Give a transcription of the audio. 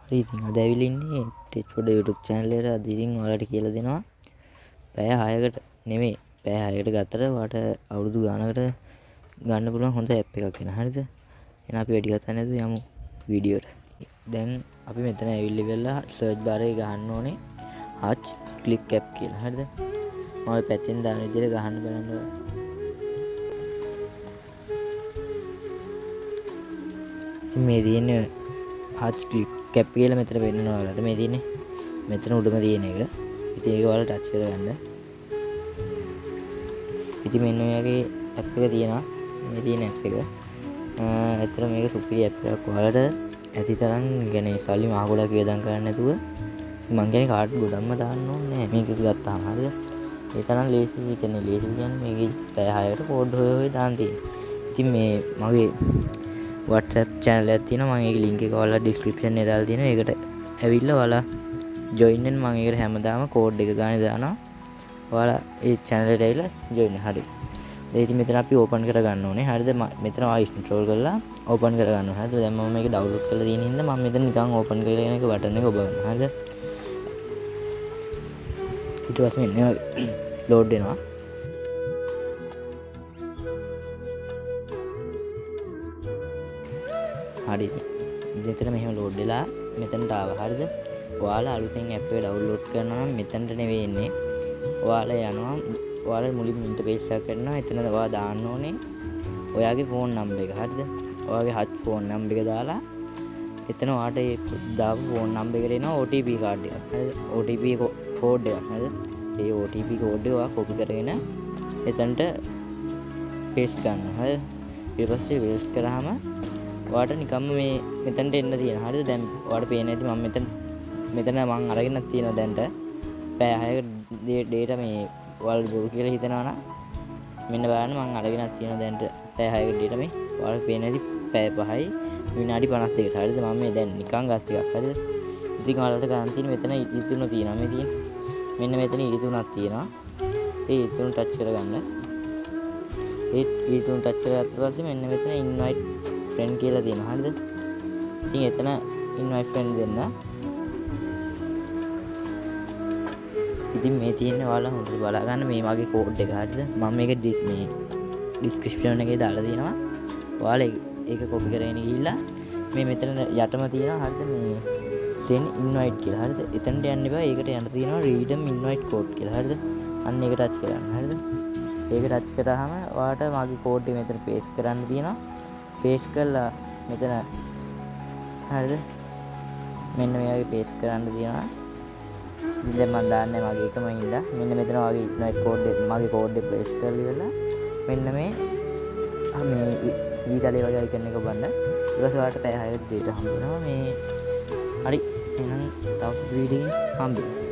හරි ඉතින් අද ඇවිල්ලා ඉන්නේ ටෙච් පොඩ YouTube channel එකට. අද ඉතින් ඔයාලට කියලා දෙනවා පැය 6කට නෙමෙයි පැය 6කට ගත්තට ඔයාලට අවුරුදු ගානකට ගන්න පුළුවන් හොඳ ඇප් එකක් වෙන. හරිද? එහෙනම් අපි වැඩි කතා නැතුව යමු වීඩියෝට. දැන් අපි මෙතන ඇවිල්ලා ඉවරලා සර්ච් බාර් එකේ ගහන්න ඕනේ Hutch Click app කියලා. හරිද? මම ඔය පැත්තෙන් දාන විදිහට ගහන්න බලන්න. ඉතින් මේ තියෙන්නේ Hutch Click app කියලා මෙතන පෙන්නනවා ඔයාලට. මේ තියෙන්නේ මෙතන උඩම තියෙන එක. ඉතින් ඒක ඔයාලා ටච් කරගන්න. ඉතින් මෙන්න ඔයගේ ඇප් එක තියෙනවා. මේ තියෙන ඇප් එක. ඇත්තට මේක සුපිරි ඇප් එකක්. ඔයාලට ඇති තරම් يعني සල්ලි මහ ගොඩක් වියදම් කරන්න නැතුව මං කියන්නේ කාඩ් ගොඩක්ම දාන්න ඕනේ නැහැ. මේක ගත්තාම හරිද? ඒ තරම් ලේසි කියන්නේ ලේසි කියන්නේ මේකේ පැය 6කට කෝඩ් හොය දාන්න තියෙනවා. ඉතින් මේ මගේ WhatsApp channel එකක් තියෙනවා. මම ඒකේ link එක ඔයාලා description එකේ දාලා තියෙනවා. ඒකට ඇවිල්ලා ඔයාලා join වෙන්න. මම ඒකට හැමදාම කෝඩ් එක ගානේ දානවා. ඔයාලා ඒ channel එකට ඇවිල්ලා join වෙන්න. හරි. ඉතින් මෙතන අපි open කරගන්න ඕනේ. හරිද? මෙතන ඔයා install කරලා open කරගන්න ඕනේ. හරිද? දැන් මම මේක download කරලා තියෙන හින්දා මම මෙතන නිකන් open කරගෙන එක බටන් එක ඔබවන්න. හරිද? ඊට පස්සේ මෙන්න load වෙනවා. හරි. මෙතන මෙහෙම load වෙලා මෙතනට ආවා. හරිද? ඔයාලා අලුතෙන් app එක download කරනවා නම් මෙතනට නෙවෙයි එන්නේ. ඔයාලා යනවා ඔයාලා මුලින්ම ඉන්ටර්ෆේස් එක කරනවා. එතන ඔයා දාන්න ඕනේ ඔයාගේ ෆෝන් නම්බර් එක. හරිද? ඔයාගේ Hutch ෆෝන් නම්බර් එක දාලා එතන ඔයාට ඒ දාපු ෆෝන් නම්බර් එකට එනවා OTP කාඩ් එකක්. හරිද? OTP කෝඩ් එකක්. හරිද? ඒ OTP කෝඩ් එක ඔයා කොපි කරගෙන එතනට පේස්ට් කරනවා. හරිද? ඊට පස්සේ පේස්ට් කරාම ඔයාට නිකම්ම මේ මෙතනට එන්න තියෙනවා. හරිද? දැන් ඔයාට පේන්නේ නැති මම මෙතන මං අරගෙනක් තියෙනවා දැන්ට. පැය 6ක data මේ ඔයාලා බොරු කියලා හිතනවා නම් මෙන්න බලන්න මං අරගෙනක් තියෙනවා දැන්ට පැය 6ක data මේ. ඔයාලට පේන්නේ නැති පැය 5යි විනාඩි 52කට. හරිද? මම මේ දැන් නිකන් ගත්ත එකක්. හරිද? ඉතින් ඔයාලට ගන්න තියෙන්නේ මෙතන ඉතුරුන තියෙනවා. මේ තියෙන මෙන්න මෙතන ඉතුරුනක් තියෙනවා. ඒ ඉතුරුන ටච් කරගන්න. ඒ ඉතුරුන ටච් කරගත්ත පස්සේ මෙන්න මෙතන invite friend කියලා තියෙනවා. හරිද? ඉතින් එතන invite friend දෙන්න. ඉතින් මේ තියෙන්නේ ඔයාලා හොඳට බලා ගන්න මේ මගේ කෝඩ් එක. හරිද? මම මේක මේ description එකේ දාලා තියෙනවා. ඔයාලා ඒක copy කරගෙන ගිහිල්ලා මේ මෙතන යටම තියෙනවා. හරිද? මේ send invite කියලා. හරිද? එතනට යන්න එපා. ඒකට යන්න තියෙනවා redeem invite code කියලා. හරිද? අන්න ඒක ටච් කරන්න. හරිද? ඒක ටච් කරාම ඔයාලට මගේ කෝඩ් එක මෙතන paste කරන්න තියෙනවා. paste කරලා මෙතන හරිද? මෙන්න මේ වගේ paste කරන්න තියෙනවා. ඉතින් මම දාන්නේ මගේ එකම හින්දා මෙන්න මෙතන වගේ invite code එක මගේ code එක paste කරලා ඉවරලා මෙන්න මේ ඊතලේ වගේ icon එක බලන්න. ඊට පස්සේ ඔයාලට පැය 6කට data හම්බ වෙනවා මේ. හරි. එහෙනම් තව වීඩියෝ එකකින් හම්බෙමු.